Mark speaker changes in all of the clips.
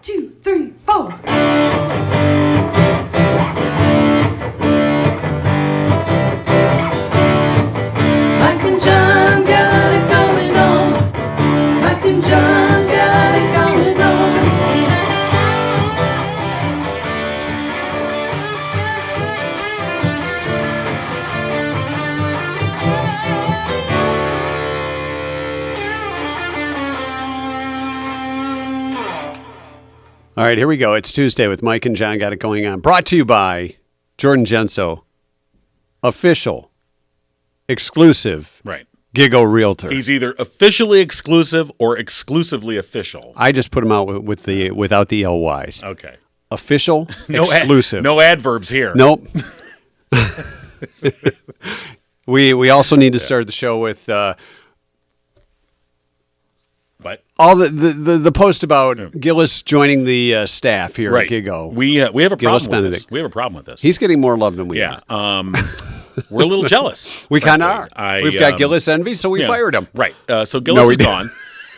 Speaker 1: 2, 3, 4. Mike and John got it going on. Mike and John got it going on.
Speaker 2: All right, here we go. It's Tuesday with Mike and John Got It Going On. Brought to you by Jordan Genso, official, exclusive,
Speaker 3: Right.
Speaker 2: Giggle Realtor.
Speaker 3: He's either officially exclusive or exclusively official.
Speaker 2: I just put him out with the without the LYs.
Speaker 3: Okay.
Speaker 2: Official,
Speaker 3: No
Speaker 2: exclusive.
Speaker 3: no adverbs here.
Speaker 2: Nope. We also need to start the show with
Speaker 3: What?
Speaker 2: all the post about Gillis joining the staff here
Speaker 3: Right.
Speaker 2: at Giggo.
Speaker 3: We have a
Speaker 2: Gillis
Speaker 3: problem with this.
Speaker 2: Benedict.
Speaker 3: We have a problem with this.
Speaker 2: He's getting more love than we
Speaker 3: yeah.
Speaker 2: are.
Speaker 3: We're a little jealous.
Speaker 2: We kind of are.
Speaker 3: frankly.
Speaker 2: We've got Gillis envy, so we
Speaker 3: Yeah.
Speaker 2: fired him.
Speaker 3: Right. So Gillis
Speaker 2: we
Speaker 3: is
Speaker 2: didn't.
Speaker 3: gone.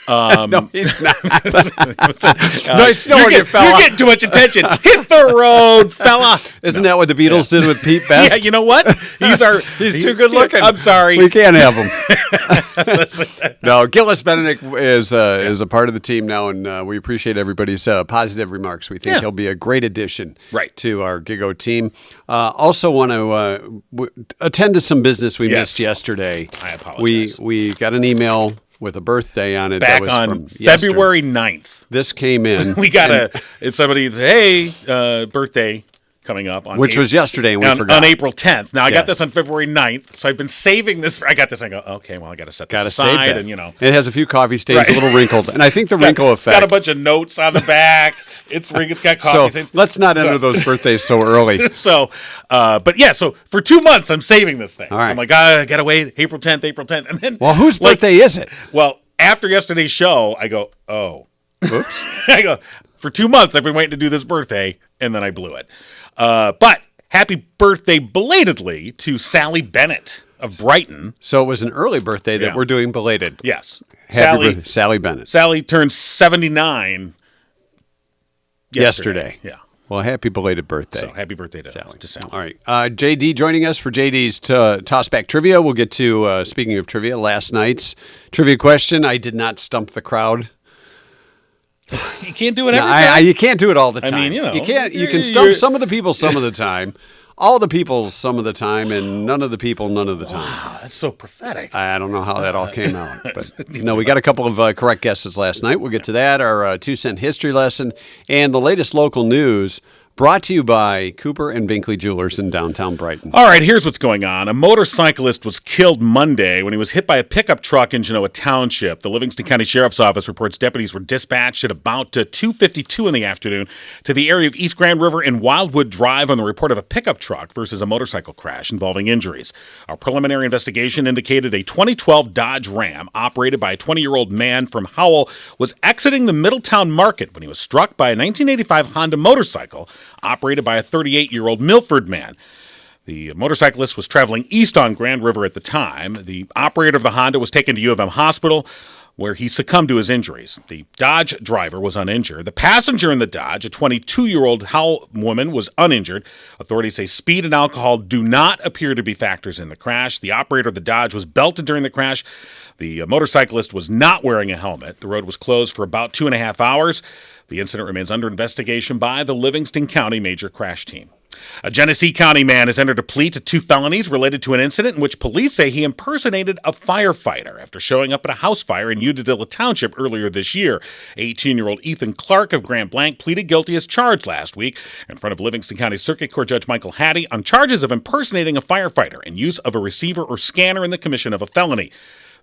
Speaker 2: No, he's not.
Speaker 3: Nice
Speaker 2: snorting, fella.
Speaker 3: You're getting too much attention. Hit the road, fella.
Speaker 2: Isn't that what the Beatles did with Pete Best?
Speaker 3: Yeah, you know what?
Speaker 2: He's too good looking.
Speaker 3: I'm sorry.
Speaker 2: We can't have him. No, Gillis Benedict is a part of the team now, and we appreciate everybody's positive remarks. We think he'll be a great addition to our Giggo team. Also want to attend to some business we missed yesterday.
Speaker 3: I apologize.
Speaker 2: We got an email with a birthday on it.
Speaker 3: Back
Speaker 2: that was
Speaker 3: on
Speaker 2: from yesterday.
Speaker 3: February 9th.
Speaker 2: This came in.
Speaker 3: We got somebody said, hey, birthday coming up.
Speaker 2: Which was yesterday, and we forgot.
Speaker 3: On April 10th. Now, I got
Speaker 2: Yes.
Speaker 3: this on February 9th, so I've been saving this. I got this. I go, okay, well, I got to set this aside. And,
Speaker 2: It has a few coffee stains, a little wrinkled. And I think the wrinkle effect.
Speaker 3: It's got a bunch of notes on the back. It's got coffee stains.
Speaker 2: Let's not enter those birthdays so early.
Speaker 3: So for 2 months, I'm saving this thing.
Speaker 2: All right.
Speaker 3: I'm like, I got to wait April 10th. And then,
Speaker 2: Well, whose birthday is it?
Speaker 3: Well, after yesterday's show, I go, oh.
Speaker 2: Oops.
Speaker 3: I go, for 2 months, I've been waiting to do this birthday, and then I blew it. But happy birthday belatedly to Sally Bennett of Brighton.
Speaker 2: So it was an early birthday that we're doing belated.
Speaker 3: Yes.
Speaker 2: Happy birthday, Sally Bennett.
Speaker 3: Sally turned 79 yesterday. Yeah.
Speaker 2: Well, happy belated birthday.
Speaker 3: So happy birthday to
Speaker 2: Sally.
Speaker 3: Sally.
Speaker 2: All right. JD joining us for JD's Tossback Trivia. We'll get to, speaking of trivia, last night's trivia question. I did not stump the crowd.
Speaker 3: You can't do it every time.
Speaker 2: You can't do it all the time.
Speaker 3: I mean, you know.
Speaker 2: You can't. You can stump some of the people some of the time, all the people some of the time, and none of the people none of the time.
Speaker 3: Wow, that's so prophetic.
Speaker 2: I don't know how that all came out. But no, we got a couple of correct guesses last night. We'll get to that, our 2-cent history lesson, and the latest local news brought to you by Cooper and Binkley Jewelers in downtown Brighton.
Speaker 3: All right, here's what's going on. A motorcyclist was killed Monday when he was hit by a pickup truck in Genoa Township. The Livingston County Sheriff's Office reports deputies were dispatched at about 2:52 in the afternoon to the area of East Grand River and Wildwood Drive on the report of a pickup truck versus a motorcycle crash involving injuries. Our preliminary investigation indicated a 2012 Dodge Ram operated by a 20-year-old man from Howell was exiting the Middletown Market when he was struck by a 1985 Honda motorcycle operated by a 38-year-old Milford man. The motorcyclist was traveling east on Grand River at the time. The operator of the Honda was taken to U of M Hospital, where he succumbed to his injuries. The Dodge driver was uninjured. The passenger in the Dodge, a 22-year-old Howell woman, was uninjured. Authorities say speed and alcohol do not appear to be factors in the crash. The operator of the Dodge was belted during the crash. The motorcyclist was not wearing a helmet. The road was closed for about 2.5 hours. The incident remains under investigation by the Livingston County Major Crash Team. A Genesee County man has entered a plea to 2 felonies related to an incident in which police say he impersonated a firefighter after showing up at a house fire in Unadilla Township earlier this year. 18-year-old Ethan Clark of Grand Blanc pleaded guilty as charged last week in front of Livingston County Circuit Court Judge Michael Hattie on charges of impersonating a firefighter and use of a receiver or scanner in the commission of a felony.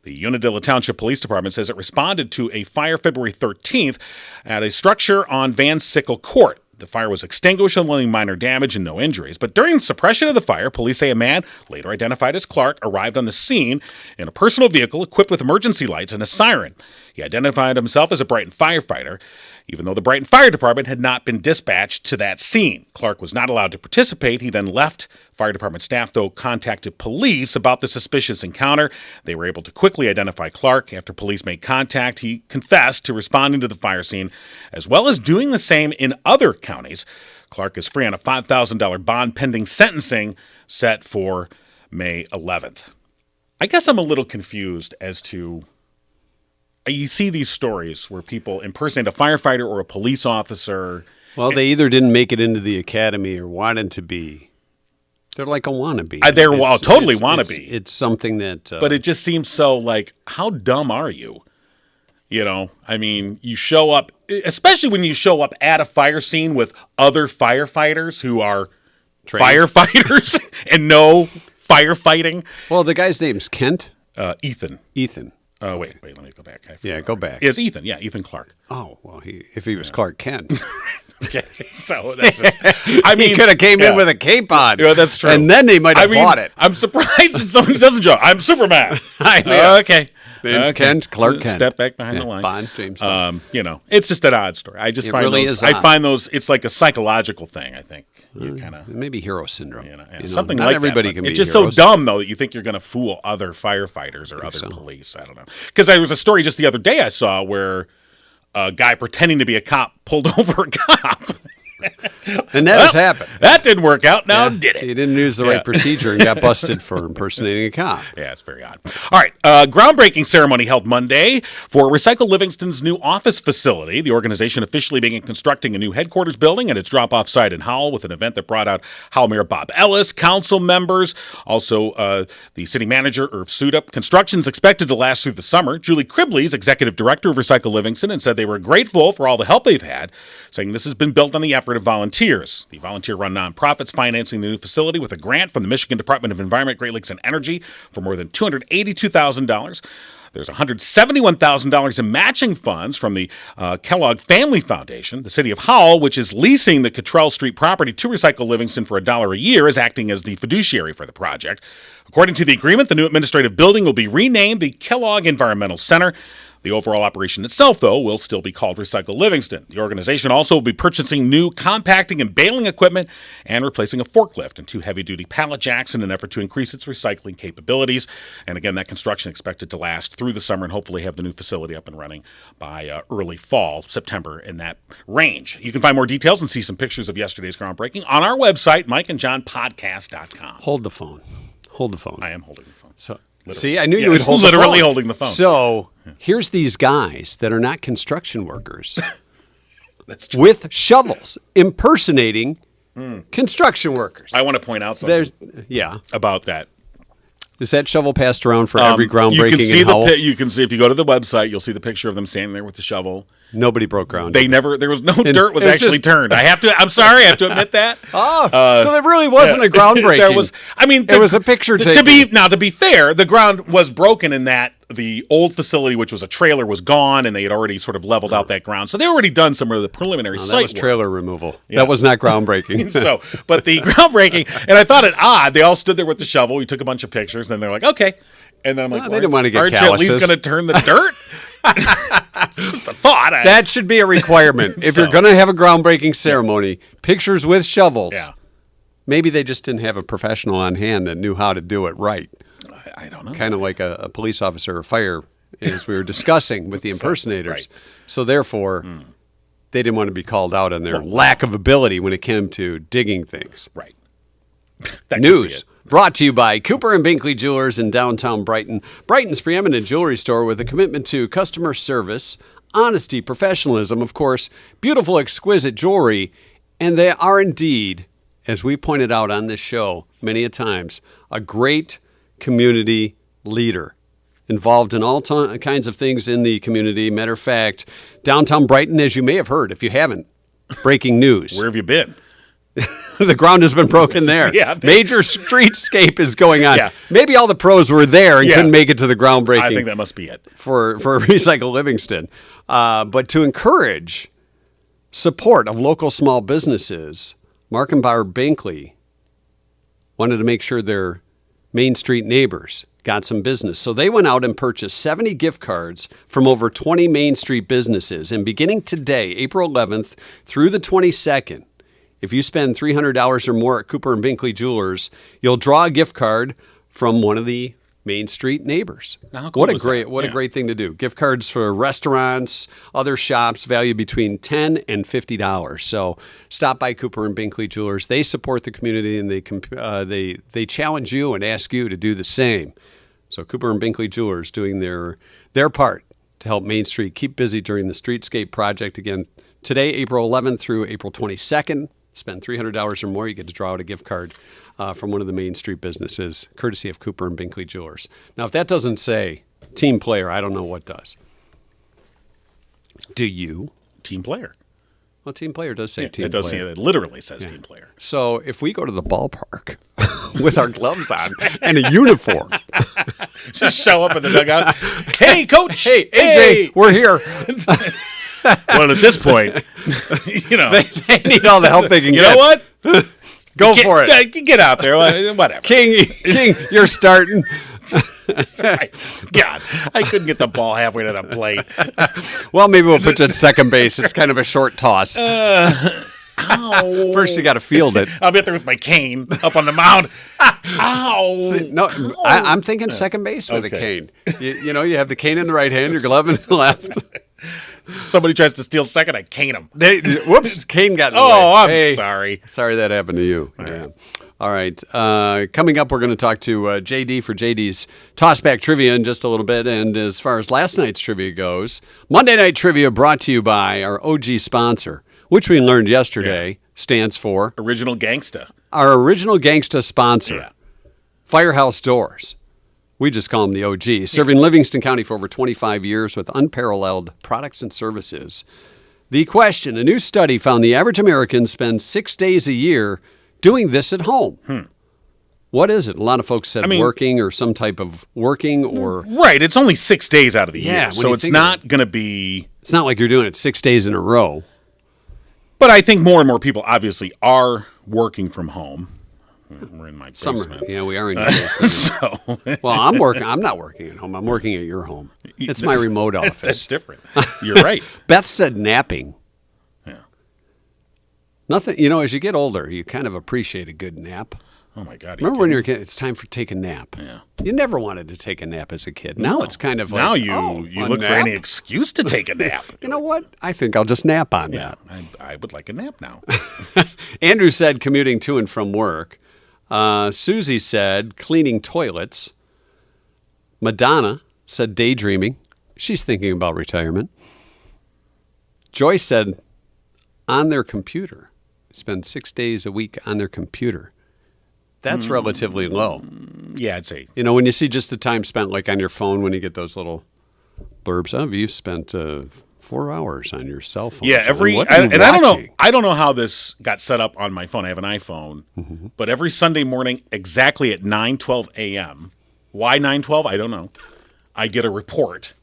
Speaker 3: The Unadilla Township Police Department says it responded to a fire February 13th at a structure on Van Sickle Court. The fire was extinguished, only minor damage and no injuries. But during suppression of the fire, police say a man, later identified as Clark, arrived on the scene in a personal vehicle equipped with emergency lights and a siren. He identified himself as a Brighton firefighter, even though the Brighton Fire Department had not been dispatched to that scene. Clark was not allowed to participate. He then left. Fire department staff, though, contacted police about the suspicious encounter. They were able to quickly identify Clark. After police made contact, he confessed to responding to the fire scene, as well as doing the same in other counties. Clark is free on a $5,000 bond pending sentencing set for May 11th. I guess I'm a little confused as to... You see these stories where people impersonate a firefighter or a police officer.
Speaker 2: Well, they either didn't make it into the academy or wanted to be. They're like a wannabe.
Speaker 3: They're totally wannabe.
Speaker 2: It's something that...
Speaker 3: but it just seems so like, how dumb are you? You know, I mean, you show up, especially when you show up at a fire scene with other firefighters who are firefighters and know firefighting.
Speaker 2: Well, the guy's name's Kent?
Speaker 3: Ethan.
Speaker 2: Ethan.
Speaker 3: Wait, let me go back.
Speaker 2: Go back.
Speaker 3: It's Ethan. Yeah, Ethan Clark.
Speaker 2: Oh, well, if he was Clark Kent.
Speaker 3: Okay, so that's just, I mean,
Speaker 2: he could have came in with a cape on.
Speaker 3: Yeah, that's true.
Speaker 2: And then they might have bought it.
Speaker 3: I'm surprised that somebody doesn't joke. I'm Superman. Okay.
Speaker 2: Name's Kent, Clark Kent.
Speaker 3: Step back behind the line.
Speaker 2: Bond, James Bond.
Speaker 3: You know, it's just an odd story. I just find
Speaker 2: really
Speaker 3: those.
Speaker 2: is odd.
Speaker 3: I find those. It's like a psychological thing. I think you kind of
Speaker 2: maybe hero syndrome.
Speaker 3: Something
Speaker 2: not
Speaker 3: like
Speaker 2: everybody
Speaker 3: that.
Speaker 2: can be.
Speaker 3: It's just
Speaker 2: heroes.
Speaker 3: so dumb though that you think you're going to fool other firefighters or other police. I don't know. Because there was a story just the other day I saw where a guy pretending to be a cop pulled over a cop.
Speaker 2: And that has happened.
Speaker 3: That didn't work out. Now did it?
Speaker 2: He didn't use the right procedure and got busted for impersonating a cop.
Speaker 3: Yeah, it's very odd. All right. Groundbreaking ceremony held Monday for Recycle Livingston's new office facility. The organization officially began constructing a new headquarters building at its drop-off site in Howell with an event that brought out Howell Mayor Bob Ellis, council members, also the city manager, Irv Sudup. Construction is expected to last through the summer. Julie Cribley's executive director of Recycle Livingston and said they were grateful for all the help they've had, saying this has been built on the effort of volunteers. The volunteer-run nonprofit's financing the new facility with a grant from the Michigan Department of Environment, Great Lakes, and Energy for more than $282,000. There's $171,000 in matching funds from the Kellogg Family Foundation. The city of Howell, which is leasing the Cottrell Street property to Recycle Livingston for $1 a year, is acting as the fiduciary for the project. According to the agreement, the new administrative building will be renamed the Kellogg Environmental Center. The overall operation itself, though, will still be called Recycle Livingston. The organization also will be purchasing new compacting and baling equipment and replacing a forklift and 2 heavy-duty pallet jacks in an effort to increase its recycling capabilities. And again, that construction expected to last through the summer and hopefully have the new facility up and running by early fall, September, in that range. You can find more details and see some pictures of yesterday's groundbreaking on our website, MikeandJohnPodcast.com.
Speaker 2: Hold the phone.
Speaker 3: I am holding the phone.
Speaker 2: So. See, I knew you would hold the phone.
Speaker 3: Literally holding the phone.
Speaker 2: So here's these guys that are not construction workers
Speaker 3: That's true.
Speaker 2: with shovels impersonating construction workers.
Speaker 3: I want to point out something about that.
Speaker 2: Is that shovel passed around for every groundbreaking in Howell?
Speaker 3: You can see if you go to the website, you'll see the picture of them standing there with the shovel.
Speaker 2: Nobody broke ground.
Speaker 3: There was no dirt was actually turned. I'm sorry, I have to admit that.
Speaker 2: So there really wasn't a groundbreaking. It was a picture taken.
Speaker 3: To be fair, the ground was broken in that the old facility, which was a trailer, was gone, and they had already sort of leveled out that ground. So they already done some of the preliminary site work.
Speaker 2: That was trailer removal. Yeah. That was not groundbreaking.
Speaker 3: But the groundbreaking, and I thought it odd. They all stood there with the shovel. We took a bunch of pictures, and they're like, okay. And then I'm like,
Speaker 2: they didn't want to get
Speaker 3: aren't
Speaker 2: calluses.
Speaker 3: you at least going to turn the dirt? Just a thought.
Speaker 2: That should be a requirement. If you're going to have a groundbreaking ceremony, pictures with shovels.
Speaker 3: Yeah.
Speaker 2: Maybe they just didn't have a professional on hand that knew how to do it right.
Speaker 3: I don't know.
Speaker 2: Kind of like a police officer or fire, as we were discussing with the impersonators.
Speaker 3: Right.
Speaker 2: So therefore, they didn't want to be called out on their lack of ability when it came to digging things.
Speaker 3: Right.
Speaker 2: News brought to you by Cooper and Binkley Jewelers in downtown Brighton. Brighton's preeminent jewelry store with a commitment to customer service, honesty, professionalism, of course, beautiful, exquisite jewelry, and they are indeed, as we pointed out on this show many a times, a great community leader involved in all kinds of things in the community. Matter of fact, downtown Brighton, as you may have heard, if you haven't, breaking news.
Speaker 3: Where have you been?
Speaker 2: The ground has been broken there.
Speaker 3: Yeah,
Speaker 2: major streetscape is going on.
Speaker 3: Yeah.
Speaker 2: Maybe all the pros were there and couldn't make it to the groundbreaking.
Speaker 3: I think that must be it.
Speaker 2: For Recycle Livingston. But to encourage support of local small businesses, Markenbauer Binkley wanted to make sure their Main Street neighbors got some business. So they went out and purchased 70 gift cards from over 20 Main Street businesses. And beginning today, April 11th through the 22nd, if you spend $300 or more at Cooper and Binkley Jewelers, you'll draw a gift card from one of the Main Street neighbors.
Speaker 3: How cool is that?
Speaker 2: A great thing to do. Gift cards for restaurants, other shops, valued between $10 and $50. So stop by Cooper and Binkley Jewelers. They support the community, and they challenge you and ask you to do the same. So Cooper and Binkley Jewelers doing their part to help Main Street keep busy during the Streetscape project. Again, today, April 11th through April 22nd. Spend $300 or more, you get to draw out a gift card from one of the Main Street businesses, courtesy of Cooper and Binkley Jewelers. Now, if that doesn't say team player, I don't know what does. Do you?
Speaker 3: Team player.
Speaker 2: Well, team player does say team player.
Speaker 3: It does say, it literally says team player.
Speaker 2: So if we go to the ballpark with our gloves on and a uniform.
Speaker 3: Just show up in the dugout. Hey, coach.
Speaker 2: Hey, AJ, we're here.
Speaker 3: Well, at this point,
Speaker 2: they need all the help they can get.
Speaker 3: You know what?
Speaker 2: Go for it.
Speaker 3: Get out there. Whatever.
Speaker 2: King, you're starting.
Speaker 3: Right. God, I couldn't get the ball halfway to the plate.
Speaker 2: Well, maybe we'll put you at second base. It's kind of a short toss.
Speaker 3: Ow.
Speaker 2: First, you got to field it.
Speaker 3: I'll be up there with my cane up on the mound. Ow.
Speaker 2: No, I'm thinking second base with a cane. You have the cane in the right hand, your glove in the left.
Speaker 3: Somebody tries to steal second, I cane him.
Speaker 2: Whoops, cane got in the way.
Speaker 3: I'm sorry.
Speaker 2: Sorry that happened to you. Yeah. All right. Coming up, we're going to talk to JD for JD's Tossback Trivia in just a little bit. And as far as last night's trivia goes, Monday Night Trivia brought to you by our OG sponsor, which we learned yesterday stands for
Speaker 3: Original Gangsta.
Speaker 2: Our original gangsta sponsor, Firehouse Doors. We just call them the OG, serving Livingston County for over 25 years with unparalleled products and services. The question, a new study found the average American spends 6 days a year doing this at home. What is it? A lot of folks said working or some type of working or...
Speaker 3: Right, it's only 6 days out of the year, so it's not going to be...
Speaker 2: It's not like you're doing it 6 days in a row.
Speaker 3: But I think more and more people obviously are working from home. We're in my basement.
Speaker 2: We are in your basement. Well, I'm working. I'm not working at home. I'm working at your home. It's my remote office.
Speaker 3: That's different. You're right.
Speaker 2: Beth said napping.
Speaker 3: Yeah.
Speaker 2: Nothing. As you get older, you kind of appreciate a good nap.
Speaker 3: Oh my God!
Speaker 2: Remember when you were a kid? It's time for take a nap.
Speaker 3: Yeah.
Speaker 2: You never wanted to take a nap as a kid. Now it's kind of like
Speaker 3: now you look for any excuse to take a nap.
Speaker 2: You know what? I think I'll just nap on that.
Speaker 3: I would like a nap now.
Speaker 2: Andrew said commuting to and from work. Susie said cleaning toilets. Madonna said daydreaming. She's thinking about retirement. Joyce said on their computer. Spend 6 days a week on their computer. That's relatively low.
Speaker 3: Yeah, I'd say.
Speaker 2: When you see just the time spent like on your phone when you get those little blurbs. Oh, you spent 4 hours on your cell phone.
Speaker 3: Yeah, I don't know how this got set up on my phone. I have an iPhone, but every Sunday morning, exactly at 9:12 a.m. Why 9:12? I don't know. I get a report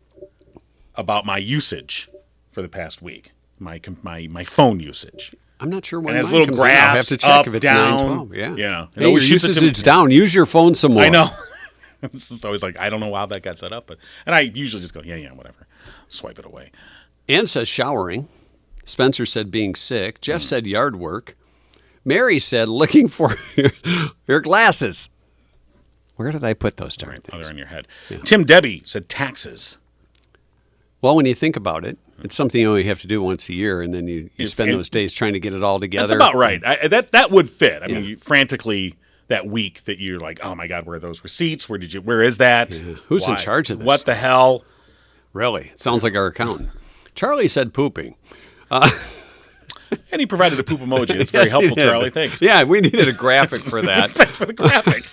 Speaker 3: about my usage for the past week. My phone usage.
Speaker 2: I'm not sure when.
Speaker 3: And has little graphs.
Speaker 2: I'll have to check
Speaker 3: up,
Speaker 2: if it's
Speaker 3: down.
Speaker 2: 9:12. Yeah.
Speaker 3: Yeah.
Speaker 2: Hey, your usage is down. Use your phone some more.
Speaker 3: I know. It's always like I don't know how that got set up, and I usually just go whatever, swipe it away.
Speaker 2: Ann says showering. Spencer said being sick. Jeff said yard work. Mary said looking for your glasses. Where did I put those darn things?
Speaker 3: Oh, they're on your head. Yeah. Tim Debbie said taxes.
Speaker 2: Well, when you think about it, it's something you only have to do once a year, and then you spend those days trying to get it all together.
Speaker 3: That's about right. That would fit. I mean, you frantically that week that you're like, oh my God, where are those receipts? Where is that?
Speaker 2: Yeah. Who's in charge of this?
Speaker 3: What the hell?
Speaker 2: Really? It sounds like our accountant. Charlie said pooping.
Speaker 3: And he provided a poop emoji. It's very helpful, Charlie. Thanks.
Speaker 2: Yeah, we needed a graphic for that.
Speaker 3: Thanks for the graphic.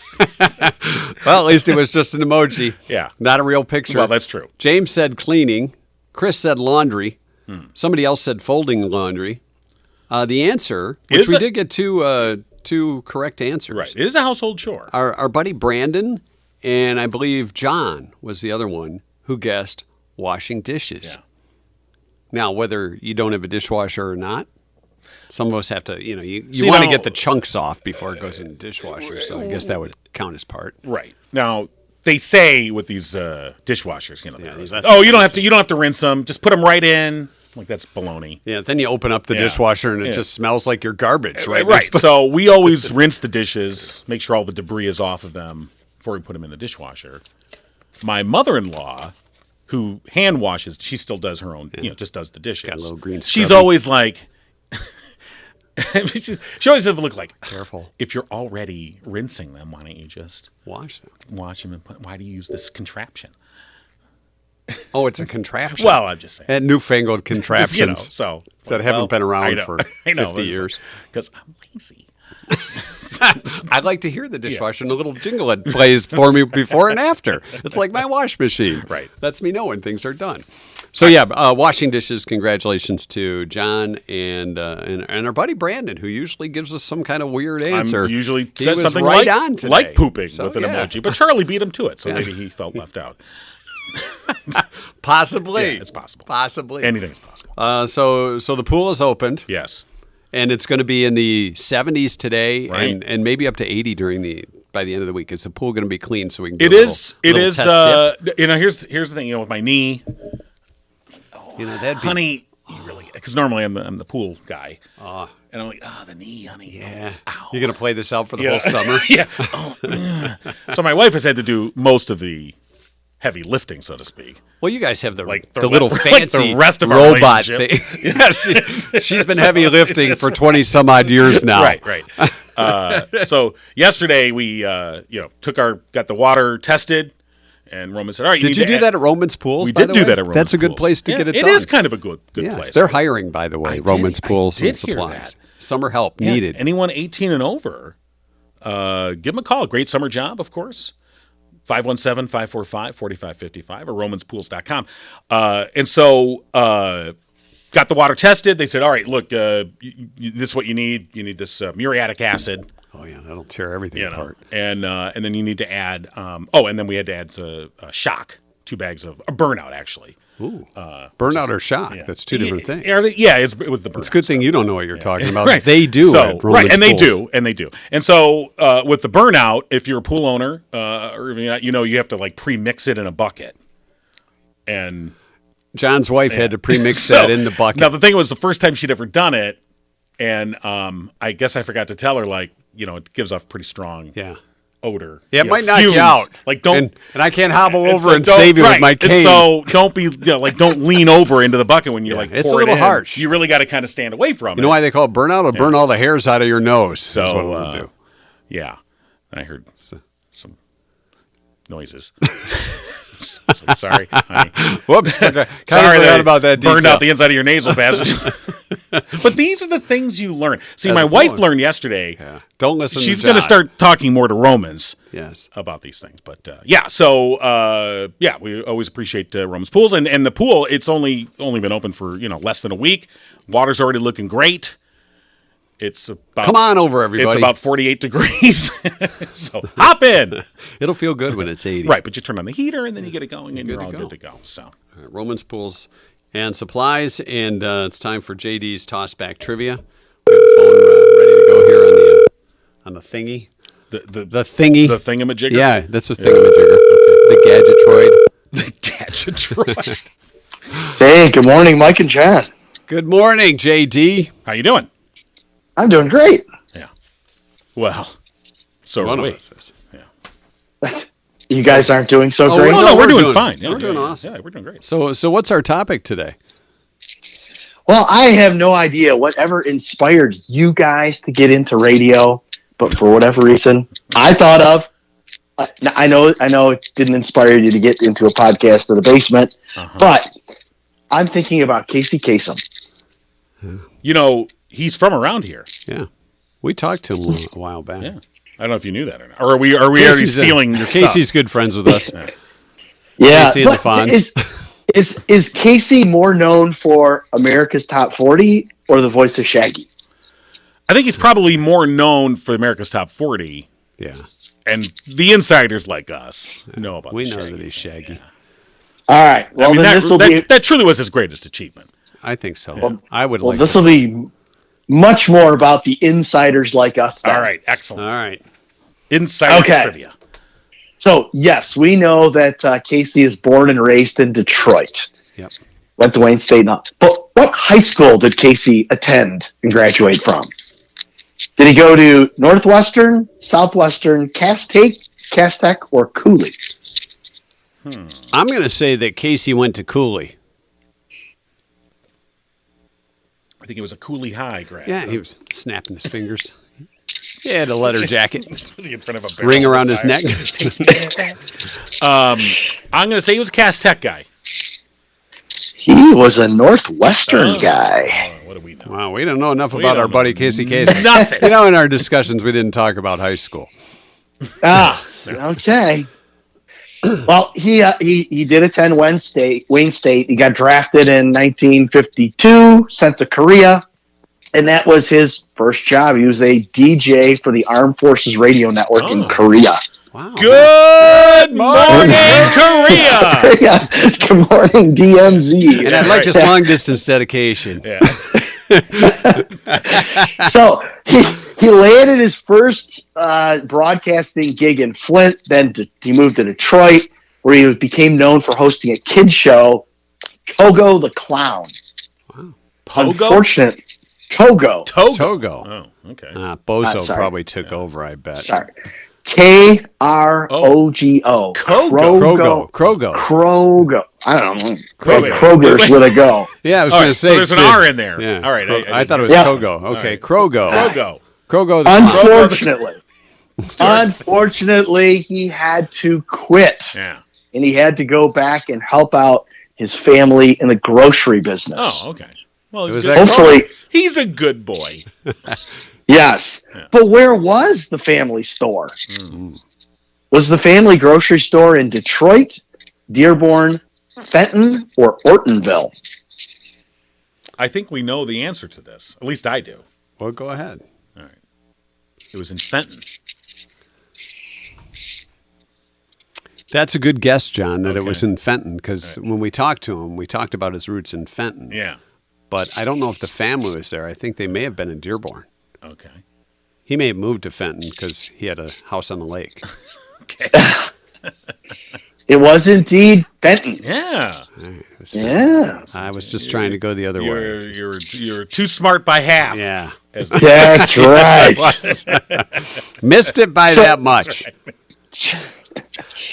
Speaker 2: Well, at least it was just an emoji.
Speaker 3: Yeah.
Speaker 2: Not a real picture.
Speaker 3: Well, that's true.
Speaker 2: James said cleaning. Chris said laundry. Somebody else said folding laundry. The answer, which we did get two correct answers.
Speaker 3: Right. It is a household chore.
Speaker 2: Our buddy Brandon and I believe John was the other one who guessed washing dishes.
Speaker 3: Yeah.
Speaker 2: Now, whether you don't have a dishwasher or not, some of us have to, you want to get the chunks off before it goes in the dishwasher. So I guess that would count as part.
Speaker 3: Right. Now, they say with these dishwashers, you don't have to rinse them. Just put them right in. Like, that's baloney.
Speaker 2: Yeah, then you open up the dishwasher and it just smells like your garbage, right?
Speaker 3: Right. So we always rinse the dishes, make sure all the debris is off of them before we put them in the dishwasher. My mother-in-law, who hand washes, she still does her own, just does the dishes.
Speaker 2: Got a little green
Speaker 3: She's always like, she always have a look like,
Speaker 2: careful.
Speaker 3: If you're already rinsing them, why don't you just
Speaker 2: wash them?
Speaker 3: And why do you use this contraption?
Speaker 2: Oh, it's a contraption.
Speaker 3: Well, I'm just saying.
Speaker 2: And newfangled contraptions that haven't been around for 50 years.
Speaker 3: Because I'm lazy.
Speaker 2: I'd like to hear the dishwasher and the little jingle it plays for me before and after. It's like my wash machine.
Speaker 3: Right.
Speaker 2: Lets me know when things are done. So, washing dishes, congratulations to John and our buddy Brandon, who usually gives us some kind of weird answer.
Speaker 3: Usually
Speaker 2: he
Speaker 3: says
Speaker 2: was
Speaker 3: something
Speaker 2: right on today.
Speaker 3: like pooping with an emoji. But Charlie beat him to it, so maybe he felt left out.
Speaker 2: Possibly.
Speaker 3: Yeah, it's possible.
Speaker 2: Possibly.
Speaker 3: Anything is possible.
Speaker 2: So the pool is opened.
Speaker 3: Yes.
Speaker 2: And it's going to be in the 70s today,
Speaker 3: right.
Speaker 2: and maybe up to 80 by the end of the week. Is the pool going to be clean so we can?
Speaker 3: It is. Here's the thing. With my knee, honey, you really, because normally I'm the pool guy, and I'm like, the knee, honey.
Speaker 2: Yeah.
Speaker 3: Ow.
Speaker 2: You're going to play this out for the whole summer.
Speaker 3: Yeah. So my wife has had to do most of the heavy lifting, so to speak.
Speaker 2: Well, you guys have the
Speaker 3: the
Speaker 2: little fancy
Speaker 3: the rest of
Speaker 2: robot thing. Yeah, she's been heavy lifting for 20 some odd years now.
Speaker 3: Right. So yesterday we got the water tested, and Roman said, "All right,
Speaker 2: did you do that at Roman's Pools?"
Speaker 3: We did do that at Roman's Pools.
Speaker 2: That's a good place to get it done.
Speaker 3: It is kind of a good place.
Speaker 2: They're hiring, by the way, Roman's Pools and Supplies. Summer help needed.
Speaker 3: Anyone 18 and over, give them a call. Great summer job, of course. 517-545-4555 or romanspools.com. And so got the water tested. They said, all right, look, this is what you need. You need this muriatic acid.
Speaker 2: Oh, yeah, that'll tear everything apart.
Speaker 3: And then you need to add, and then we had to add shock, 2 bags of burnout, actually.
Speaker 2: Ooh. Burnout or shock? Yeah. That's two different things.
Speaker 3: It was the burnout.
Speaker 2: It's a good thing you don't know what you're talking about.
Speaker 3: Right.
Speaker 2: They do.
Speaker 3: So, right, and they do. And so with the burnout, if you're a pool owner, or you have to like pre-mix it in a bucket. And
Speaker 2: John's wife had to pre-mix that in the bucket.
Speaker 3: Now, the thing was, the first time she'd ever done it, and I guess I forgot to tell her, it gives off pretty strong odor.
Speaker 2: Yeah, it might knock you out.
Speaker 3: Like, don't,
Speaker 2: and I can't hobble over and save you with my cane.
Speaker 3: And so don't be don't lean over into the bucket when you're
Speaker 2: it's a little harsh.
Speaker 3: You really got to kind of stand away from it.
Speaker 2: You know why they call it burnout? It'll burn all the hairs out of your nose.
Speaker 3: So
Speaker 2: that's what it'll do.
Speaker 3: Yeah, I heard some noises. Sorry, honey.
Speaker 2: Whoops. Sorry,
Speaker 3: forgot
Speaker 2: about that detail.
Speaker 3: Burned out the inside of your nasal passage. But these are the things you learn. See, my wife learned yesterday.
Speaker 2: Yeah. Don't listen to
Speaker 3: She's going to start talking more to Romans about these things. But, we always appreciate Romans Pools. And the pool, it's only been open for, less than a week. Water's already looking great. It's about,
Speaker 2: come on over, everybody.
Speaker 3: It's about 48 degrees. So hop in.
Speaker 2: It'll feel good when it's 80.
Speaker 3: Right, but you turn on the heater and then you get it going and you're all good to go. So,
Speaker 2: all right, Roman's Pools and Supplies, and it's time for JD's Tossback Trivia. We have the phone ready to go here on the thingy.
Speaker 3: The
Speaker 2: thingy.
Speaker 3: The thingamajigger?
Speaker 2: Yeah, that's a thingamajigger. Okay.
Speaker 3: The Gadgetroid.
Speaker 4: Hey, good morning, Mike and John.
Speaker 2: Good morning, JD.
Speaker 3: How you doing?
Speaker 4: I'm doing great.
Speaker 3: Yeah. Well, so are we.
Speaker 4: Yeah. You guys aren't doing so great?
Speaker 3: No, we're doing fine. Yeah,
Speaker 2: we're doing awesome.
Speaker 3: Yeah, we're doing great.
Speaker 2: So what's our topic today?
Speaker 4: Well, I have no idea whatever inspired you guys to get into radio, but for whatever reason, I thought of. I know it didn't inspire you to get into a podcast in the basement, but I'm thinking about Casey Kasem.
Speaker 3: He's from around here.
Speaker 2: Yeah. We talked to him a while back.
Speaker 3: Yeah. I don't know if you knew that or not. Or are we already stealing your stuff?
Speaker 2: Casey's good friends with us.
Speaker 4: Yeah.
Speaker 2: Casey and the Fonz.
Speaker 4: Is Casey more known for America's Top 40 or the voice of Shaggy?
Speaker 3: I think he's probably more known for America's Top 40.
Speaker 2: Yeah.
Speaker 3: And the insiders like us know about
Speaker 2: We
Speaker 3: know
Speaker 2: that he's Shaggy.
Speaker 4: Yeah. All right. Well,
Speaker 3: that truly was his greatest achievement.
Speaker 2: I think so.
Speaker 4: Well,
Speaker 2: I would
Speaker 4: like this will be much more about the insiders like us.
Speaker 3: All right. Excellent.
Speaker 2: All right.
Speaker 3: Insider trivia.
Speaker 4: So, yes, we know that Casey is born and raised in Detroit.
Speaker 2: Yep.
Speaker 4: Went to Wayne State. But what high school did Casey attend and graduate from? Did he go to Northwestern, Southwestern, Cass Tech, or Cooley?
Speaker 2: I'm going to say that Casey went to Cooley.
Speaker 3: I think it was a Cooley High grad.
Speaker 2: Yeah, he was snapping his fingers. He had a leather jacket.
Speaker 3: Was he in front of a barrel
Speaker 2: Ring around his neck.
Speaker 3: I'm going to say he was a Cass Tech guy.
Speaker 4: He was a Northwestern guy.
Speaker 3: What do we know?
Speaker 2: Wow, we don't know enough about our buddy Casey Casey.
Speaker 3: Nothing.
Speaker 2: You know, in our discussions, we didn't talk about high school.
Speaker 4: Okay. Well, he did attend Wayne State. He got drafted in 1952, sent to Korea, and that was his first job. He was a DJ for the Armed Forces Radio Network in Korea.
Speaker 2: Wow.
Speaker 3: Good morning, Korea.
Speaker 4: Good morning, DMZ.
Speaker 2: And I'd like this long distance dedication.
Speaker 3: Yeah.
Speaker 4: So he landed his first broadcasting gig in Flint. Then he moved to Detroit, where he became known for hosting a kid show, Togo the Clown.
Speaker 2: Wow.
Speaker 3: Pogo?
Speaker 4: Togo.
Speaker 2: Togo.
Speaker 3: Oh, okay.
Speaker 2: Bozo probably took over, I bet.
Speaker 4: Sorry. Krogo. Krogo. I don't know. Kroger's with a go.
Speaker 2: Yeah, I was
Speaker 3: All
Speaker 2: going
Speaker 3: right,
Speaker 2: to say.
Speaker 3: so there's an R in there.
Speaker 2: Yeah.
Speaker 3: All right.
Speaker 2: I thought it was Kogo. Okay,
Speaker 3: Right.
Speaker 2: Krogo.
Speaker 3: Krogo.
Speaker 4: Unfortunately, he had to quit.
Speaker 3: Yeah.
Speaker 4: And he had to go back and help out his family in the grocery business.
Speaker 3: Oh, okay. Well,
Speaker 2: Was
Speaker 3: good.
Speaker 2: that
Speaker 4: Hopefully,
Speaker 3: He's a good boy.
Speaker 4: yes.
Speaker 3: Yeah.
Speaker 4: But where was the family store? Was the family grocery store in Detroit, Dearborn, Fenton, or Ortonville?
Speaker 3: I think we know the answer to this. At least I do.
Speaker 2: Well, go ahead.
Speaker 3: All right. It was in Fenton.
Speaker 2: That's a good guess, John, that it was
Speaker 3: Okay.
Speaker 2: in Fenton, because when we talked to him, we talked about his roots in Fenton.
Speaker 3: Yeah.
Speaker 2: But I don't know if the family was there. I think they may have been in Dearborn.
Speaker 3: Okay.
Speaker 2: He may have moved to Fenton because he had a house on the lake.
Speaker 3: Okay.
Speaker 4: It was indeed Fenton.
Speaker 3: Yeah.
Speaker 4: Yeah.
Speaker 2: I was just trying to go the other way.
Speaker 3: You're too smart by half.
Speaker 2: Yeah.
Speaker 3: As
Speaker 4: That's right.
Speaker 2: Missed it by that much.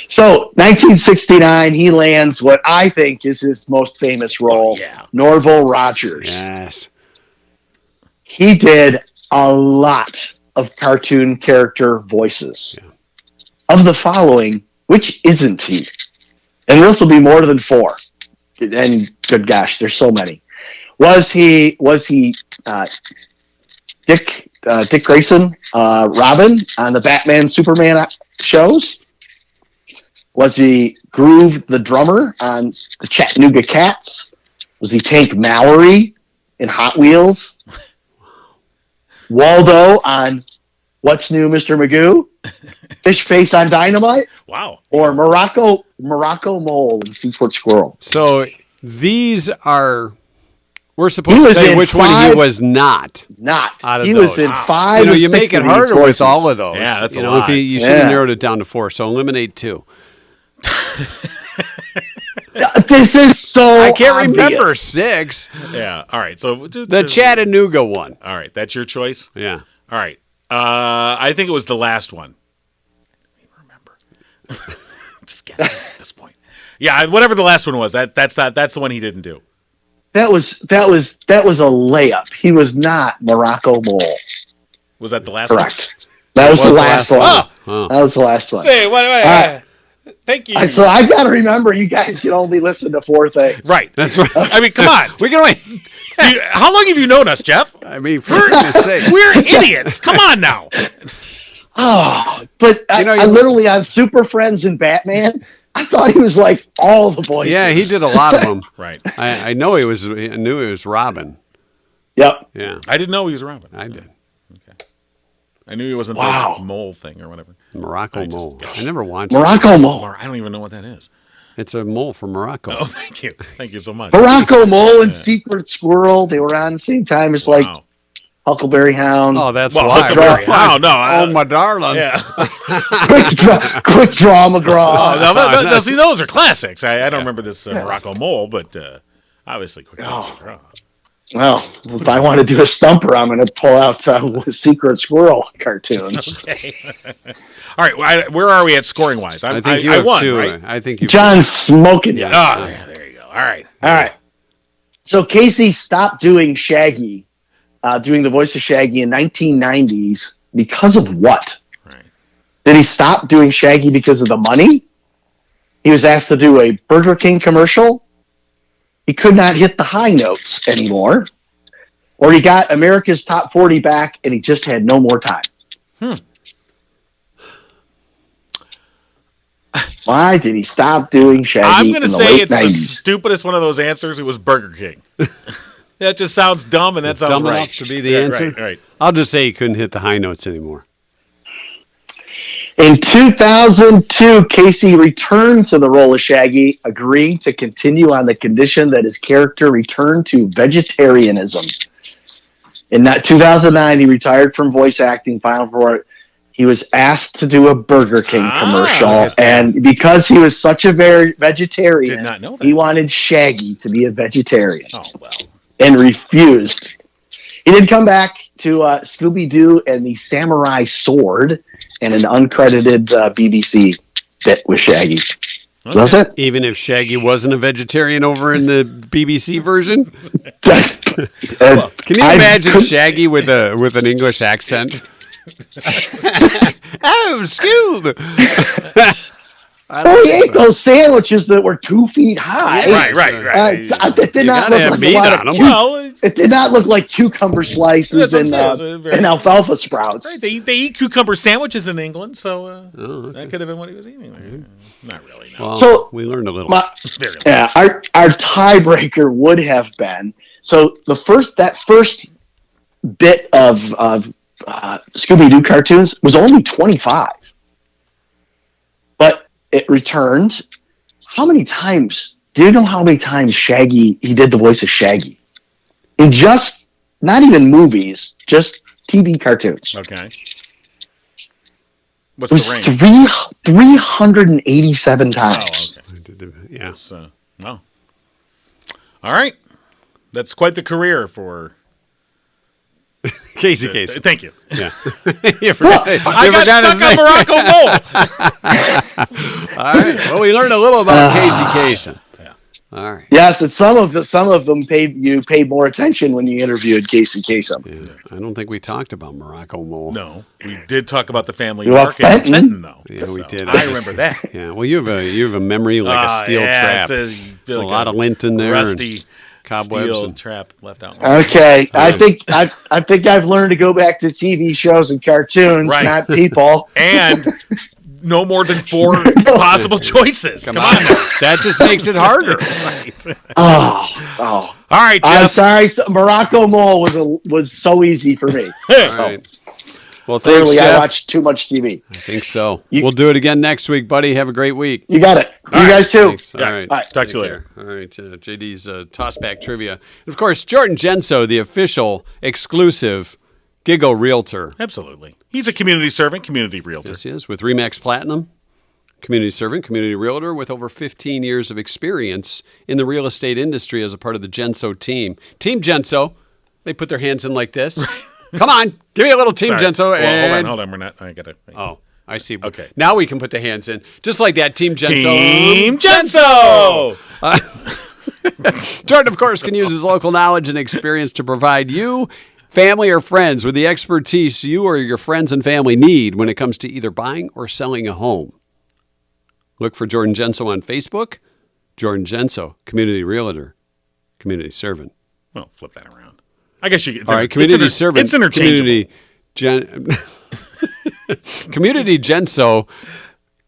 Speaker 4: So, 1969, he lands what I think is his most famous role, Norval Rogers.
Speaker 2: Yes.
Speaker 4: He did a lot of cartoon character voices.
Speaker 2: Yeah.
Speaker 4: Of the following, which isn't he? And this will be more than four. And good gosh, there's so many. Was he Dick Grayson, Robin on the Batman Superman shows? Was he Groove the drummer on the Chattanooga Cats? Was he Tank Mallory in Hot Wheels? Waldo on What's New, Mr. Magoo? Fish Face on Dynamite?
Speaker 3: Wow.
Speaker 4: Or Morocco Mole in Seaport Squirrel?
Speaker 2: So these are... We're supposed to say which one he was not. Out of
Speaker 4: he
Speaker 2: those.
Speaker 4: was in five.
Speaker 2: You know,
Speaker 4: or
Speaker 2: you
Speaker 4: six
Speaker 2: make it
Speaker 4: of these
Speaker 2: harder
Speaker 4: voices.
Speaker 2: with all of those.
Speaker 3: Yeah, that's
Speaker 2: you
Speaker 3: a
Speaker 2: know,
Speaker 3: lot.
Speaker 2: You should have narrowed it down to 4, so eliminate 2.
Speaker 4: This is so
Speaker 2: I can't
Speaker 4: obvious.
Speaker 2: remember 6.
Speaker 3: Yeah. All right. So
Speaker 2: The Chattanooga one.
Speaker 3: All right. That's your choice.
Speaker 2: Yeah.
Speaker 3: All right. I think it was the last one. I don't remember. Just guessing at this point. Yeah. Whatever the last one was. That's the one he didn't do.
Speaker 4: That was a layup. He was not Morocco Mole.
Speaker 3: Was that the last one?
Speaker 4: Correct. That was the last one.
Speaker 2: Oh.
Speaker 4: That was the last one.
Speaker 3: Say what? Thank you.
Speaker 4: So I got to remember, you guys can only listen to 4 things.
Speaker 3: Right.
Speaker 2: That's right.
Speaker 3: I mean, come on.
Speaker 2: We can only...
Speaker 3: How long have you known us, Jeff?
Speaker 2: I mean, for goodness sake.
Speaker 3: We're idiots. Come on now.
Speaker 4: Oh, but
Speaker 2: You know,
Speaker 4: I literally on Super Friends and Batman, I thought he was like all the voices.
Speaker 2: Yeah, he did a lot of them.
Speaker 3: Right.
Speaker 2: I knew he was Robin.
Speaker 4: Yep.
Speaker 2: Yeah,
Speaker 3: I didn't know he was Robin.
Speaker 2: I did.
Speaker 3: Okay. I knew he wasn't
Speaker 4: Wow.
Speaker 3: the mole thing or whatever.
Speaker 2: Morocco mole. I never watched
Speaker 4: Morocco Mole.
Speaker 3: Or I don't even know what that is.
Speaker 2: it. It's a mole from Morocco.
Speaker 3: Oh, thank you. Thank you so much.
Speaker 4: Morocco Mole and Secret Squirrel, they were on the same time as like
Speaker 3: Wow.
Speaker 4: Huckleberry Hound.
Speaker 2: Oh, that's
Speaker 3: Well,
Speaker 2: why.
Speaker 3: Huckleberry Hound, no.
Speaker 2: Oh, my darling.
Speaker 3: Yeah.
Speaker 4: Quick Draw McGraw.
Speaker 3: Oh, no, see, those are classics. I don't remember this Morocco Mole, but obviously Quick Draw McGraw.
Speaker 4: Well, if I want to do a stumper, I'm going to pull out Secret Squirrel cartoons.
Speaker 3: Okay. All right, where are we at scoring wise?
Speaker 2: I think you
Speaker 3: won,
Speaker 2: two.
Speaker 3: right?
Speaker 2: I think you.
Speaker 4: John's smoking you.
Speaker 3: Oh, yeah, there you go. All right.
Speaker 4: So Casey stopped doing Shaggy, doing the voice of Shaggy in 1990s because of what?
Speaker 3: Right.
Speaker 4: Did he stop doing Shaggy because of the money? He was asked to do a Burger King commercial. He could not hit the high notes anymore. Or he got America's Top 40 back and he just had no more time. Why did he stop doing Shaggy?
Speaker 3: I'm going to say it's
Speaker 4: 90s?
Speaker 3: the stupidest one of those answers. It was Burger King. That just sounds dumb, and that sounds
Speaker 2: dumb
Speaker 3: right.
Speaker 2: enough to be the answer.
Speaker 3: Right.
Speaker 2: I'll just say he couldn't hit the high notes anymore.
Speaker 4: In 2002, Casey returned to the role of Shaggy, agreeing to continue on the condition that his character returned to vegetarianism. In 2009, he retired from voice acting. He was asked to do a Burger King commercial, and because he was such a very vegetarian,
Speaker 3: did not know that.
Speaker 4: He wanted Shaggy to be a vegetarian.
Speaker 3: Oh, well.
Speaker 4: And refused. He did come back to Scooby-Doo and the Samurai Sword and an uncredited BBC bit with Shaggy.
Speaker 3: Okay.
Speaker 4: That's it.
Speaker 2: Even if Shaggy wasn't a vegetarian over in the BBC version? Can you imagine Shaggy with an English accent? Oh, Scoob!
Speaker 4: He ate those sandwiches that were 2 feet high.
Speaker 3: Right.
Speaker 4: It did not
Speaker 2: gotta
Speaker 4: look
Speaker 2: have
Speaker 4: like
Speaker 2: meat
Speaker 4: a lot
Speaker 2: on
Speaker 4: of
Speaker 2: 'em.
Speaker 4: it did not look like cucumber slices
Speaker 3: That's what I'm saying.
Speaker 4: and alfalfa sprouts.
Speaker 3: Right, they eat cucumber sandwiches in England, so that could have been what he was eating. Not really, no.
Speaker 2: Well,
Speaker 4: So
Speaker 2: we learned a little.
Speaker 3: Very
Speaker 4: Yeah, our tiebreaker would have been that first bit of Scooby-Doo cartoons was only 25, but it returned. How many times? Do you know how many times he did the voice of Shaggy in just not even movies, just TV cartoons?
Speaker 3: Okay. What's the range?
Speaker 4: 387 times.
Speaker 3: Oh, okay.
Speaker 2: Yeah.
Speaker 3: Well. All right. That's quite the career for
Speaker 2: Casey Kasem.
Speaker 3: Thank you.
Speaker 2: Yeah. You forgot
Speaker 3: I got stuck on Morocco Mole.
Speaker 2: All right. Well, we learned a little about Casey Kasem.
Speaker 3: Yeah.
Speaker 2: All right.
Speaker 4: Yes, and some of them paid more attention when you interviewed Casey Kasem.
Speaker 2: Yeah. I don't think we talked about Morocco Mole.
Speaker 3: No, we did talk about the family
Speaker 4: Well,
Speaker 3: market in Fenton, though.
Speaker 2: Yeah, we did.
Speaker 3: I remember that.
Speaker 2: Yeah. Well, you have a memory like a steel trap.
Speaker 3: There's
Speaker 2: a lot of lint in there.
Speaker 3: Rusty
Speaker 2: cobwebs
Speaker 3: steel
Speaker 2: and
Speaker 3: trap left out.
Speaker 4: Okay, I think I've learned to go back to TV shows and cartoons,
Speaker 3: Right.
Speaker 4: not people.
Speaker 3: And no more than 4 possible choices. Come on.
Speaker 2: That just makes it harder.
Speaker 3: Right.
Speaker 4: Oh.
Speaker 3: All right,
Speaker 4: I'm
Speaker 3: Jeff.
Speaker 4: sorry, Morocco Mole was so easy for me.
Speaker 2: All right. Well, thanks,
Speaker 4: Clearly,
Speaker 2: Jeff.
Speaker 4: I watched too much TV.
Speaker 2: I think so. We'll do it again next week, buddy. Have a great week.
Speaker 4: You got it. You guys too.
Speaker 2: Thanks. All right.
Speaker 4: Bye.
Speaker 3: Talk to you
Speaker 2: Take
Speaker 3: later.
Speaker 2: care. All right. JD's Tossback Trivia. And of course, Jordan Genso, the official exclusive Giggle Realtor.
Speaker 3: Absolutely. He's a community servant, community realtor.
Speaker 2: Yes, he is, with Remax Platinum. Community servant, community realtor with over 15 years of experience in the real estate industry as a part of the Genso team. Team Genso, they put their hands in like this. Come on, give me a little Team
Speaker 3: Sorry.
Speaker 2: Genso.
Speaker 3: Well, hold on. We're not. I got to.
Speaker 2: Oh, I see.
Speaker 3: Okay.
Speaker 2: Now we can put the hands in. Just like that, Team Genso.
Speaker 3: Team Genso!
Speaker 2: Jordan, of course, can use his local knowledge and experience to provide you, family, or friends with the expertise you or your friends and family need when it comes to either buying or selling a home. Look for Jordan Genso on Facebook. Jordan Genso, community realtor, community servant.
Speaker 3: Well, flip that around. I guess you.
Speaker 2: All right, community servant.
Speaker 3: It's interchangeable.
Speaker 2: Community Genso,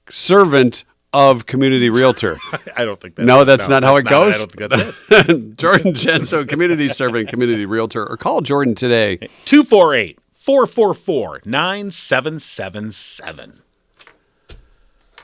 Speaker 2: servant of community realtor.
Speaker 3: I don't think that's
Speaker 2: No, that's not how it goes.
Speaker 3: I don't think that's it.
Speaker 2: Jordan Genso, community servant, community realtor, or call Jordan today.
Speaker 3: 248-444-9777.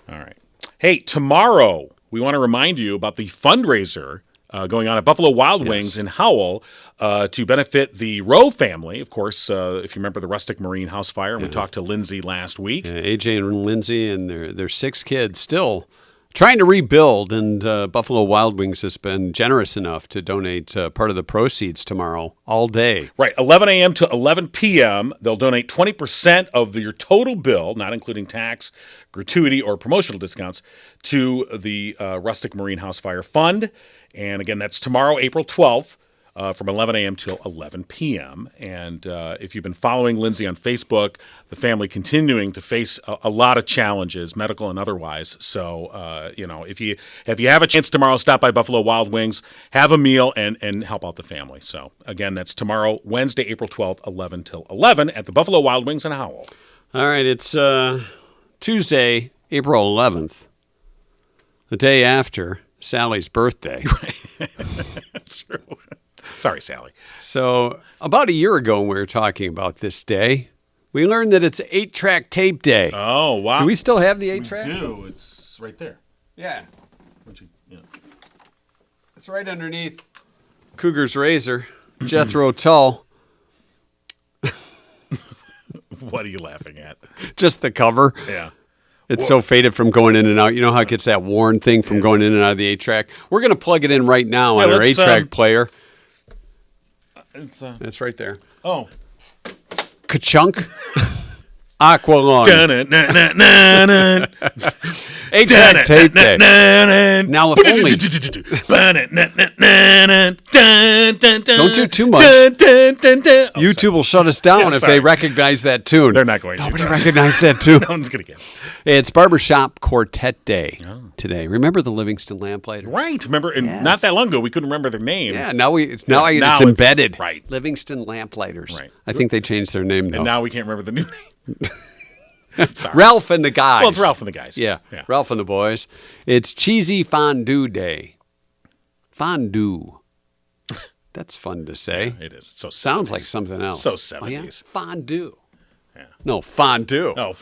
Speaker 3: All right. Hey, tomorrow we want to remind you about the fundraiser going on at Buffalo Wild Wings in Howell to benefit the Rowe family. Of course, if you remember the Rustic Marine house fire, and we talked to Lindsay last week.
Speaker 2: AJ and Lindsay and their 6 kids still trying to rebuild, and Buffalo Wild Wings has been generous enough to donate part of the proceeds tomorrow all day.
Speaker 3: Right, 11 a.m. to 11 p.m. They'll donate 20% of your total bill, not including tax, gratuity, or promotional discounts, to the Rustic Marine House Fire Fund. And again, that's tomorrow, April 12th. From 11 a.m. till 11 p.m. And if you've been following Lindsay on Facebook, the family continuing to face a lot of challenges, medical and otherwise. So, if you have a chance tomorrow, stop by Buffalo Wild Wings, have a meal, and help out the family. So, again, that's tomorrow, Wednesday, April 12th, 11 till 11 at the Buffalo Wild Wings in Howell.
Speaker 2: All right, it's Tuesday, April 11th, the day after Sally's birthday.
Speaker 3: That's true. Sorry, Sally.
Speaker 2: So about a year ago when we were talking about this day, we learned that it's 8-track tape day.
Speaker 3: Oh, wow.
Speaker 2: Do we still have the 8-track?
Speaker 3: We do. It's right there.
Speaker 2: Yeah. It's right underneath Cougar's Razor, Jethro Tull.
Speaker 3: What are you laughing at?
Speaker 2: Just the cover.
Speaker 3: Yeah.
Speaker 2: It's so faded from going in and out. You know how it gets that worn thing from going in and out of the 8-track? We're going to plug it in right now on our 8-track player. It's right there.
Speaker 3: Oh.
Speaker 2: Ka-chunk. Aqualung. 8-track tape day. Now, if only... Don't do too much. YouTube will shut us down if they recognize that tune.
Speaker 3: They're not going to.
Speaker 2: Nobody recognized that tune.
Speaker 3: No one's going to get it.
Speaker 2: It's Barbershop Quartet Day today. Remember the Livingston Lamplighters?
Speaker 3: Right. Remember, not that long ago, we couldn't remember their name.
Speaker 2: Yeah, now it's embedded.
Speaker 3: Right.
Speaker 2: Livingston Lamplighters.
Speaker 3: Right.
Speaker 2: I think they changed their name, though.
Speaker 3: And now we can't remember the new name. Sorry.
Speaker 2: Ralph and the Guys.
Speaker 3: Well, it's Ralph and the Guys.
Speaker 2: Yeah, Ralph and the Boys. It's Cheesy Fondue Day. Fondue. That's fun to say.
Speaker 3: Yeah, it is. So
Speaker 2: sounds like something else.
Speaker 3: So 70s.
Speaker 2: Oh, yeah? Fondue.
Speaker 3: Yeah.
Speaker 2: No, fondue.
Speaker 3: Oh,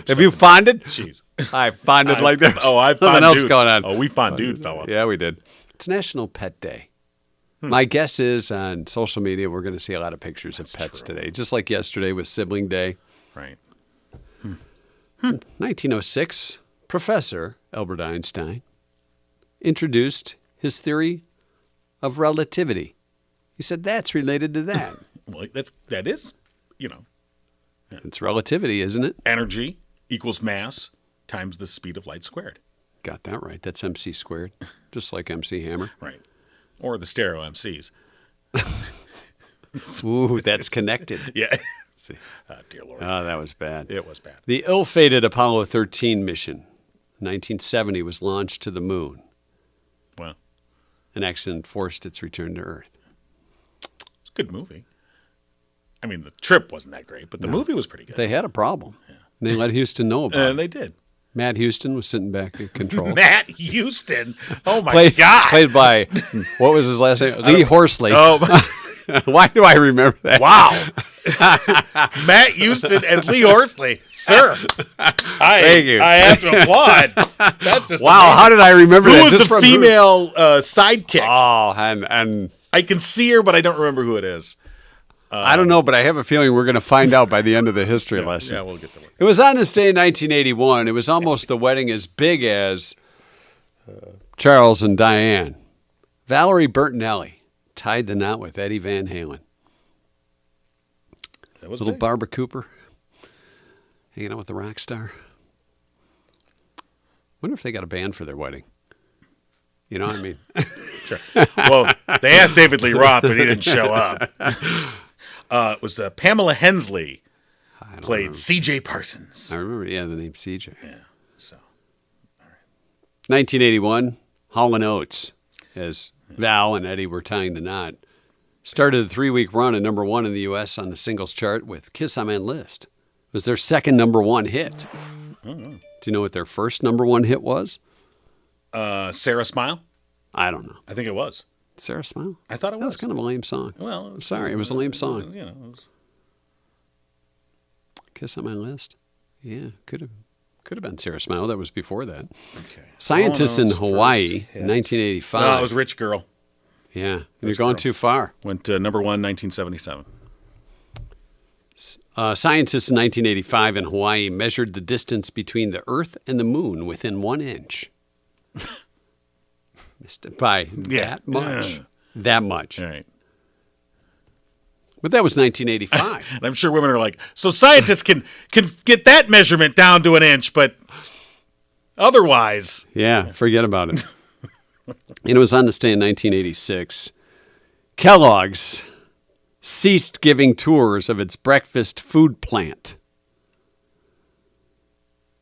Speaker 2: Have you fonded?
Speaker 3: Jeez.
Speaker 2: I fonded like that.
Speaker 3: Oh, I
Speaker 2: Something
Speaker 3: fondued.
Speaker 2: else going on.
Speaker 3: Oh, we fondued, fella.
Speaker 2: Yeah, we did. It's National Pet Day. My guess is on social media we're going to see a lot of pictures of pets today, just like yesterday with Sibling Day.
Speaker 3: Right.
Speaker 2: 1906, Professor Albert Einstein introduced his theory of relativity. He said that's related to that.
Speaker 3: Well, that is,
Speaker 2: It's relativity, isn't it?
Speaker 3: Energy equals mass times the speed of light squared.
Speaker 2: Got that right. That's MC squared, just like MC Hammer.
Speaker 3: Right. Or the stereo MCs.
Speaker 2: Ooh, that's connected.
Speaker 3: Yeah. Dear Lord.
Speaker 2: Oh, that was bad.
Speaker 3: It was bad.
Speaker 2: The ill-fated Apollo 13 mission, 1970, was launched to the moon.
Speaker 3: Well,
Speaker 2: An accident forced its return to Earth.
Speaker 3: it's a good movie. I mean, the trip wasn't that great, but the movie was pretty good.
Speaker 2: They had a problem. Yeah. And they let Houston know about it.
Speaker 3: They did.
Speaker 2: Matt Houston was sitting back in control.
Speaker 3: Matt Houston. Oh, my God.
Speaker 2: Played by, what was his last name? Lee Horsley.
Speaker 3: Oh,
Speaker 2: why do I remember that?
Speaker 3: Wow. Matt Houston and Lee Horsley. Sir.
Speaker 2: Thank you.
Speaker 3: I have to applaud. That's just
Speaker 2: wow,
Speaker 3: amazing.
Speaker 2: how did I remember
Speaker 3: Who
Speaker 2: that?
Speaker 3: was the female sidekick?
Speaker 2: Oh, and
Speaker 3: I can see her, but I don't remember who it is.
Speaker 2: I don't know, but I have a feeling we're going to find out by the end of the history lesson.
Speaker 3: Yeah, we'll get to it.
Speaker 2: It was on this day in 1981. It was almost the wedding as big as Charles and Diane. Valerie Bertinelli tied the knot with Eddie Van Halen.
Speaker 3: That was
Speaker 2: Little
Speaker 3: big.
Speaker 2: Barbara Cooper hanging out with the rock star. Wonder if they got a band for their wedding. You know what I mean?
Speaker 3: Sure. Well, they asked David Lee Roth, but he didn't show up. It was Pamela Hensley played C.J. Parsons.
Speaker 2: I remember, the name CJ.
Speaker 3: Yeah, so.
Speaker 2: 1981, Hall & Oates, as Val and Eddie were tying the knot, started a 3-week run at number 1 in the U.S. on the singles chart with Kiss I'm on List. It was their second number 1 hit.
Speaker 3: Oh.
Speaker 2: Do you know what their first number 1 hit was?
Speaker 3: Sarah Smile?
Speaker 2: I don't know.
Speaker 3: I think it was.
Speaker 2: Sarah Smile?
Speaker 3: I thought it
Speaker 2: That was
Speaker 3: was.
Speaker 2: kind of a lame song.
Speaker 3: Well, it was,
Speaker 2: Sorry, it was a lame song.
Speaker 3: It was.
Speaker 2: Kiss on My List? Yeah, could Could have been Sarah Smile. That was before that.
Speaker 3: Okay.
Speaker 2: Scientists in
Speaker 3: Bono's
Speaker 2: Hawaii
Speaker 3: first hit.
Speaker 2: in 1985.
Speaker 3: No, it was Rich Girl.
Speaker 2: Yeah, you're going too far.
Speaker 3: Went to number 1, 1977.
Speaker 2: Scientists in 1985 in Hawaii measured the distance between the Earth and the Moon within 1 inch. Missed it by that much. That much.
Speaker 3: All right.
Speaker 2: But that was 1985.
Speaker 3: And I'm sure women are like, so scientists can get that measurement down to 1 inch, but otherwise.
Speaker 2: Yeah, forget about it. And it was on this day in 1986. Kellogg's ceased giving tours of its breakfast food plant.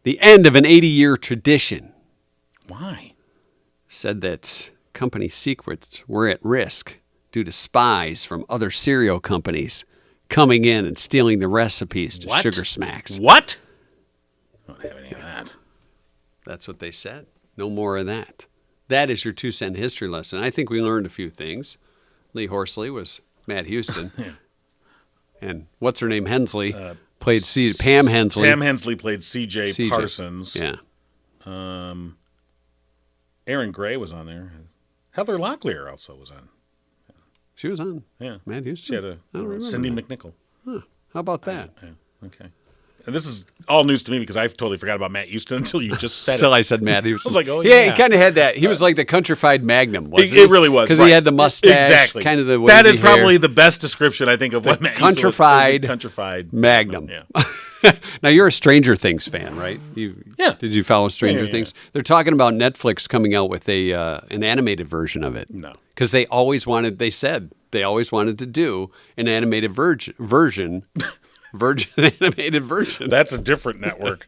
Speaker 2: The end of an 80-year tradition.
Speaker 3: Why?
Speaker 2: Said that company secrets were at risk due to spies from other cereal companies coming in and stealing the recipes to Sugar Smacks.
Speaker 3: What? I don't have any of that.
Speaker 2: That's what they said. No more of that. That is your 2-cent history lesson. I think we learned a few things. Lee Horsley was Matt Houston.
Speaker 3: Yeah.
Speaker 2: And what's her name? Hensley played Pam Hensley.
Speaker 3: Pam Hensley played C.J. Parsons.
Speaker 2: Yeah.
Speaker 3: Aaron Gray was on there. Heather Locklear also was on.
Speaker 2: She was on.
Speaker 3: Yeah.
Speaker 2: Matt Houston.
Speaker 3: She had Cindy McNichol.
Speaker 2: Huh. How about that?
Speaker 3: Yeah. Okay. And this is all news to me because I totally forgot about Matt Houston until you just said
Speaker 2: Until
Speaker 3: it.
Speaker 2: I said Matt Houston.
Speaker 3: I was like, oh,
Speaker 2: yeah.
Speaker 3: yeah.
Speaker 2: He kind of had that. He was like the countrified Magnum, wasn't
Speaker 3: It
Speaker 2: he?
Speaker 3: really was.
Speaker 2: Because he had the mustache.
Speaker 3: Exactly.
Speaker 2: Kind of the
Speaker 3: that is
Speaker 2: wavy hair.
Speaker 3: probably the best description, I think, of what Matt Houston was. Countrified
Speaker 2: Magnum.
Speaker 3: Yeah.
Speaker 2: Now, you're a Stranger Things fan, right?
Speaker 3: Yeah.
Speaker 2: Did you follow Stranger
Speaker 3: Yeah.
Speaker 2: Things? They're talking about Netflix coming out with an animated version of it.
Speaker 3: No.
Speaker 2: Because they said they always wanted to do an animated version. Animated version.
Speaker 3: That's a different network.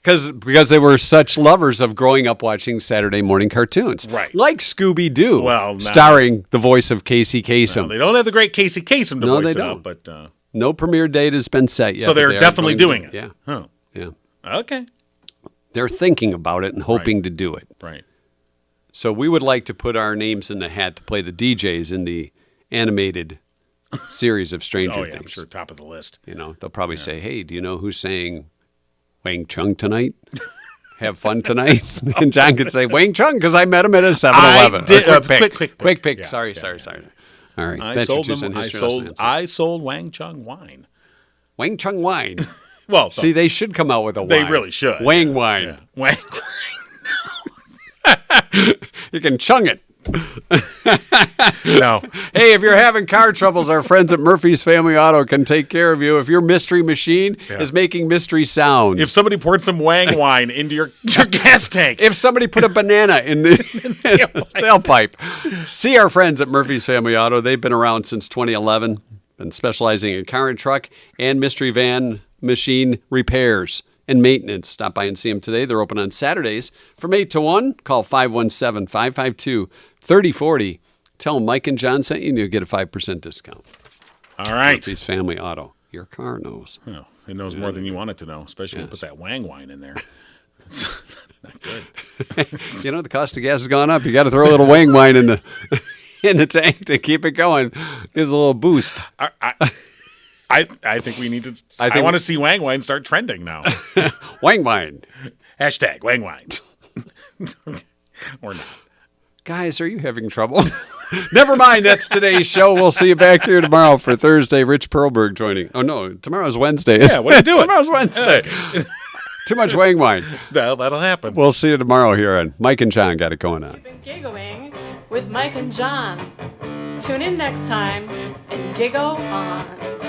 Speaker 2: Because they were such lovers of growing up watching Saturday morning cartoons.
Speaker 3: Right.
Speaker 2: Like Scooby-Doo.
Speaker 3: Well, no.
Speaker 2: Starring the voice of Casey Kasem.
Speaker 3: No, they don't have the great Casey Kasem to
Speaker 2: No,
Speaker 3: voice
Speaker 2: they
Speaker 3: it
Speaker 2: don't.
Speaker 3: out, but
Speaker 2: No premiere date has been set yet.
Speaker 3: so
Speaker 2: but
Speaker 3: they're
Speaker 2: they are
Speaker 3: definitely
Speaker 2: going
Speaker 3: doing it.
Speaker 2: Yeah.
Speaker 3: Oh.
Speaker 2: Yeah.
Speaker 3: Okay.
Speaker 2: They're thinking about it and hoping to do it.
Speaker 3: Right.
Speaker 2: So we would like to put our names in the hat to play the DJs in the animated series of Stranger Things.
Speaker 3: I'm sure top of the list.
Speaker 2: You know, they'll probably say, "Hey, do you know who's saying Wang Chung tonight? Have fun tonight." And John could say Wang Chung because I met him at a 7-Eleven. Quick pick.
Speaker 3: Yeah,
Speaker 2: Sorry. All right,
Speaker 3: I
Speaker 2: that's
Speaker 3: sold
Speaker 2: your
Speaker 3: them.
Speaker 2: 2-cent history lesson.
Speaker 3: I sold Wang Chung wine.
Speaker 2: Wang Chung wine.
Speaker 3: Well,
Speaker 2: See, they should come out with a wine.
Speaker 3: They really should.
Speaker 2: Wang wine.
Speaker 3: Yeah. Wang.
Speaker 2: You can chung it.
Speaker 3: No.
Speaker 2: Hey, if you're having car troubles, our friends at Murphy's Family Auto can take care of you. If your mystery machine is making mystery sounds.
Speaker 3: If somebody poured some Wang wine into your gas tank.
Speaker 2: If somebody put a banana in the tailpipe. See our friends at Murphy's Family Auto. They've been around since 2011 and specializing in car and truck and mystery van machine repairs and maintenance. Stop by and see them today. They're open on Saturdays from 8 to 1. Call 517-552-3040. Tell them Mike and John sent you and you'll get a 5% discount.
Speaker 3: All right.
Speaker 2: Murphy's Family Auto. Your car knows.
Speaker 3: Oh, it knows more than you want it to know, especially when you put that Wang wine in there. It's not good.
Speaker 2: You know, the cost of gas has gone up. You got to throw a little Wang wine in the tank to keep it going. Gives a little boost.
Speaker 3: I think we need to. I want to see Wang Wine start trending now.
Speaker 2: Wang Wine.
Speaker 3: Hashtag Wang Wine. Or not.
Speaker 2: Guys, are you having trouble? Never mind. That's today's show. We'll see you back here tomorrow for Thursday. Rich Perlberg joining. Oh, no. Tomorrow's Wednesday.
Speaker 3: Yeah, what are you doing?
Speaker 2: Tomorrow's Wednesday. Too much Wang Wine.
Speaker 3: That'll happen.
Speaker 2: We'll see you tomorrow here on Mike and John Got It Going On.
Speaker 5: You've been giggling with Mike and John. Tune in next time and giggle on.